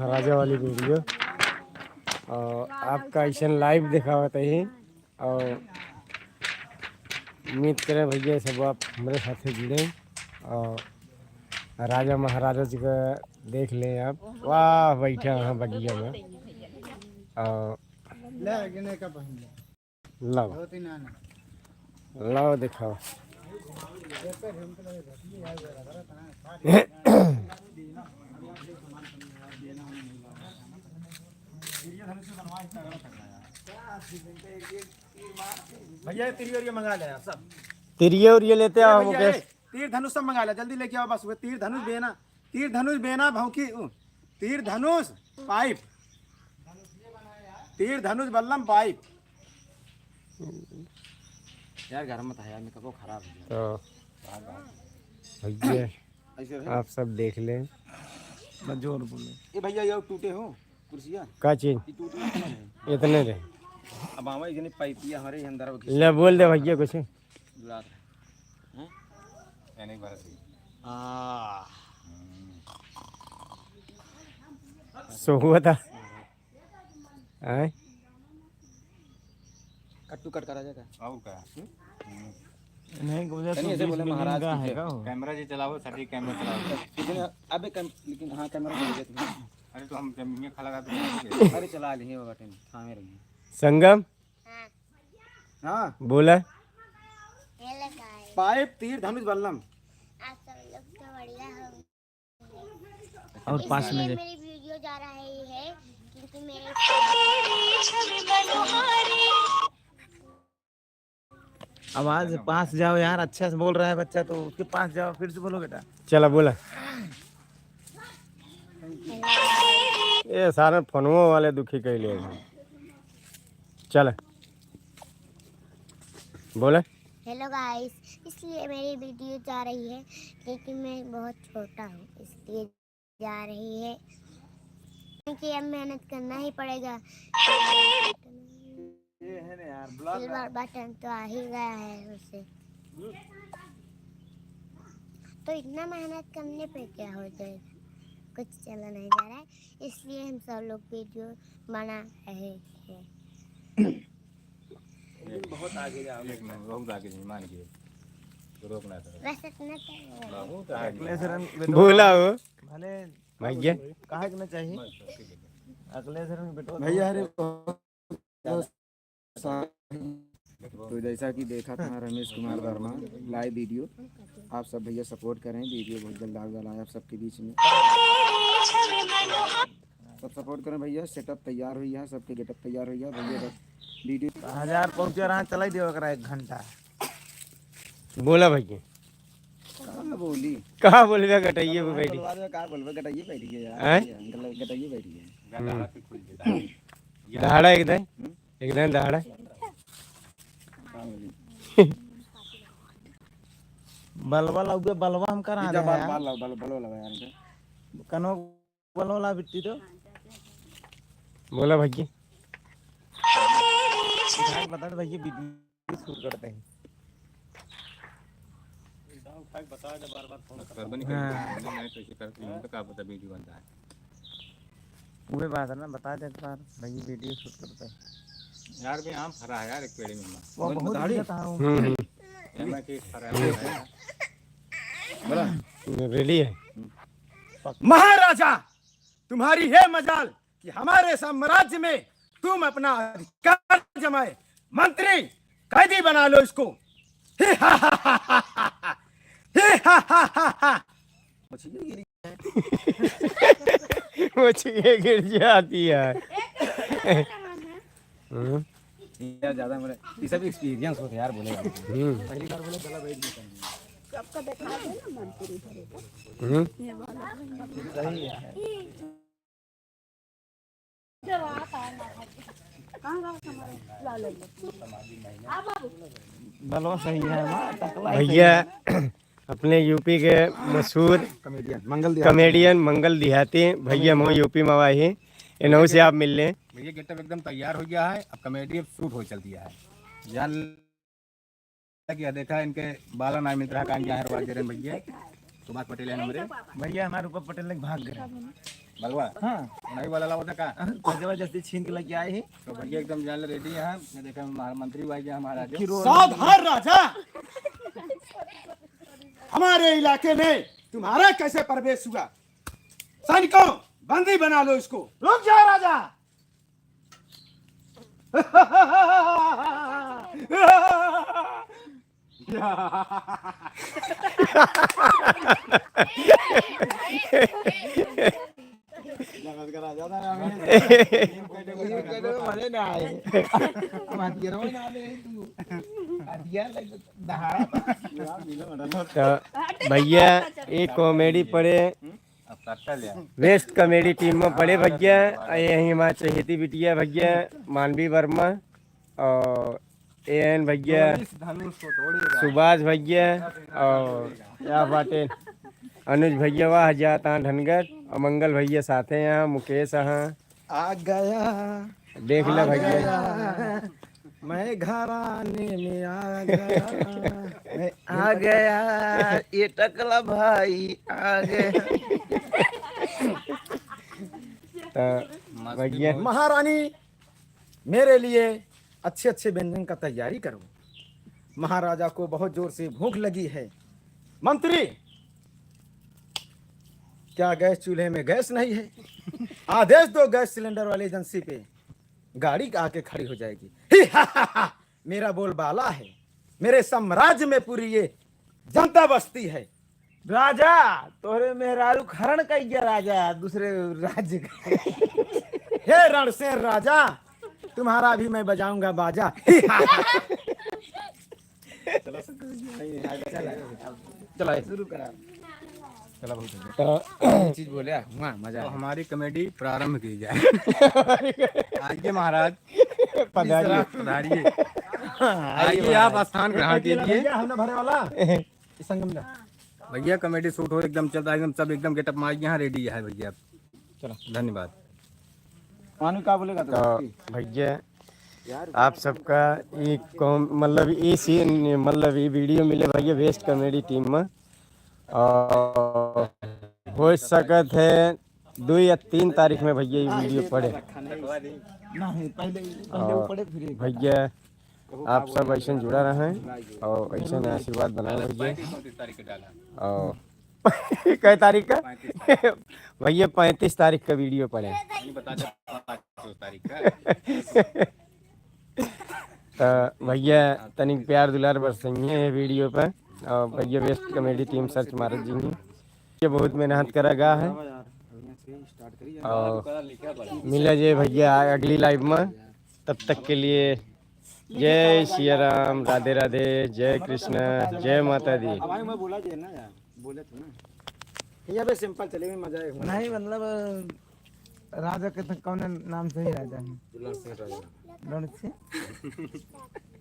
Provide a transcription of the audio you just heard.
महाराजा वाली वीडियो और आपका ऐसा लाइव देखा होता ही और उम्मीद करें भैया सब आप हमारे साथ जुड़े और राजा महाराजा जी का देख लें आप। वाह बैठा यहाँ बगिया में और लाओ लाओ दिखाओ। भैया तीर और ये मंगा ले सब। तिरिये और ये लेते आओ मुकेश। तीर धनुष सब मंगा ले, जल्दी लेके आओ बस। वो तीर धनुष बेना भौंकी, तीर धनुष पाइप, तीर धनुष बल्लम पाइप। यार घर मत है यार, मेरा कपड़ा खराब है। तो भैया आप सब देख लें। जोर बोले ये भैया ये टूटे हो कुर्सियां का चीज इतने रे। अब आवा इतने पाइपिया हमारे अंदर ले बोल दे भैया कुछ। बुला हैं नहीं बात हां सो हुआ था हैं कट टू कट करा जाएगा और क्या नहीं गुजर तो ऐसे बोले महाराज का है का कैमरा जी चलाओ सभी कैमरा चलाओ लेकिन अबे लेकिन हां कैमरा चल गया तुम। अरे तो हम जमीन खा लगा तो अरे चला लेंगे बाबा टेन थामे रहेंगे। संगम हां बोला पाइप तीर धनुष बल्लम। आप सब लोग तो बढ़िया हो। और पास में इसलिए मेरी वीडियो जा रही है क्योंकि मेरे आवाज पास जाओ यार, अच्छा से बोल रहा है बच्चा तो उसके पास जाओ, फिर से बोलो बेटा। चला बोला ये सारे फोनवो वाले दुखी कैले चल बोले। हेलो गाइस, इसलिए मेरी वीडियो जा रही है क्योंकि मैं बहुत छोटा हूँ, इसलिए जा रही है क्योंकि अब मेहनत करना ही पड़ेगा। ये है ना यार सिल्वर बटन तो आ ही गया है उसे, तो इतना मेहनत करने पे क्या हो जाएगा, कुछ चला नहीं जा रहा है, इसलिए हम सब लोग वीडियो बना रहे हैं। बहुत आगे जाओ, बहुत आगे नहीं मान के तो रोकना था वैसे इतना बहुत अगले शरण बोला हो भले भैया कहा कि ना चाहिए अगले शरण बेटो भैया। अरे तो जैसा कि देखा था रमेश कुमार वर्मा लाइव वीडियो, आप सब भैया सपोर्ट करें, वीडियो बहुत जल्द आगे वाला है आप सबके बीच में, सब सपोर्ट करें भैया। सेटअप तैयार हुई है, सबके गेटअप तैयार हुई है भैया। बस वीडियो 1000 पहुंचे रहा, चला ही दियो करा 1 घंटा। बोला भैया कहाँ बोली कहाँ बोलेगा गटैये पे बैठी कहाँ बोलबे गटाइए बैठ गया हैं? यार, गटाइए बैठ गया। दहाड़ा एकदम दहाड़ा बलवा लाओगे, बलवा हम करा दे बाल यार, बाल बलो लगा यार कनो बलवा बिट्टी तो बोला भैया बता दे भैया वीडियो शूट करते हैं। वही बात है ना, बता दे एक बार भैया वीडियो शूट करते हैं यार भी आम फरा है यार एक पेड़ में वो बहुत बता रहा हूँ। मैं के फरा है बोला रेडी है। महाराजा तुम्हारी है मजाल कि हमारे साम्राज्य में तुम अपना अधिकार जमाए, मंत्री कैदी बना लो इसको। वो चिड़िया गिर जाती है। ज्यादा मेरे ये सब एक्सपीरियंस होते यार बोले पहली बार बोले गला बैठ गया सबका दिखा दे ना मंत्री सही है बलवा सही है भैया अपने यूपी के मशहूर कॉमेडियन मंगल देहाती भैया मोह यूपी में आए हैं, इन्हों से आप मिल लें। भैया गेटअप एकदम तैयार हो गया है, अब कॉमेडी शूट हो चल दिया है। जान किया देखा इनके बाला नाम मित्रा का भैया सुभाष पटेल है नंबर भैया हमारे ऊपर पटेल भाग गए। बलवा हाँ नहीं वाला लाओ का जबरदस्ती छीन के लेके आए हैं। तो भैया एकदम जान रेडी है। मैं देखा मंत्री भाई हमारा किरो- सावधान राजा, हमारे इलाके में तुम्हारा कैसे प्रवेश हुआ? सैनिकों बंदी बना लो इसको। रुक जा राजा। मजे ना आए हम हथियारों में ना ले तू हथियार लेके दहाड़ा तो भैया ये कॉमेडी पड़े वेस्ट कॉमेडी टीम में पड़े भैया। यही हमारे चहेती बिटिया भैया मानवी वर्मा और एन भैया सुभाष भैया और या बाटे अनुज भैया वाह जाता धनगर और मंगल भैया साथ हैं यहाँ मुकेश यहाँ आ गया देख लो भैया। मैं घराने में आ गया मैं आ गया ये टकला भाई आ गया। तो भैया महारानी मेरे लिए अच्छे अच्छे व्यंजन का तैयारी करो। महाराजा को बहुत जोर से भूख लगी है। मंत्री क्या गैस चूल्हे में गैस नहीं है? आदेश दो गैस सिलेंडर वाली एजेंसी पे गाड़ी आके खड़ी हो जाएगी। मेरा बोलबाला है। मेरे साम्राज्य में पूरी ये जनता बसती है। राजा तोरे मेहरारू खरण कई गया राजा दूसरे राज्य का। हे रणसेन राजा तुम्हारा भी मैं बजाऊंगा बाजा। चलो शुरू करा तो चीज बोले वहाँ मजा तो आया। हमारी कॉमेडी प्रारंभ की जाए। आइए महाराज पधारिए। आइए आप स्थान ग्रहण कीजिए। हमने भरे वाला इस संगम में भैया कॉमेडी शूट हो एकदम चलता एकदम सब एकदम गेटअप मार यहाँ रेडी है भैया। चलो धन्यवाद। मानू क्या बोलेगा तो भैया आप सबका ये मतलब ये सीन मतलब ये वीडियो मिले भैया वेस्ट कॉमेडी टीम में और हो सकत है 2 या 3 तारीख में भैया ये वीडियो पड़े। नहीं पहले और पड़े फिर भैया आप सब ऐसे जुड़ा रहें और ऐसे आशीर्वाद बनाए भैया। और कै तारीख का भैया 35 तारीख का वीडियो पड़े। तो भैया तनिक प्यार दुलार बरसेंगे है वीडियो पर। और भैया वेस्ट कॉमेडी टीम सर्च मारत जी ये बहुत मेहनत करेगा है। और मिला जे भैया अगली लाइव में। तब तक के लिए जय सिया राम, राधे राधे, जय कृष्ण, जय माता दी। मैं बोला जे ना यार बोले तो ना ये बे सिंपल चलेगा मजा आएगा। नहीं मतलब राजा के तो कौन नाम से ही राजा है रण सिंह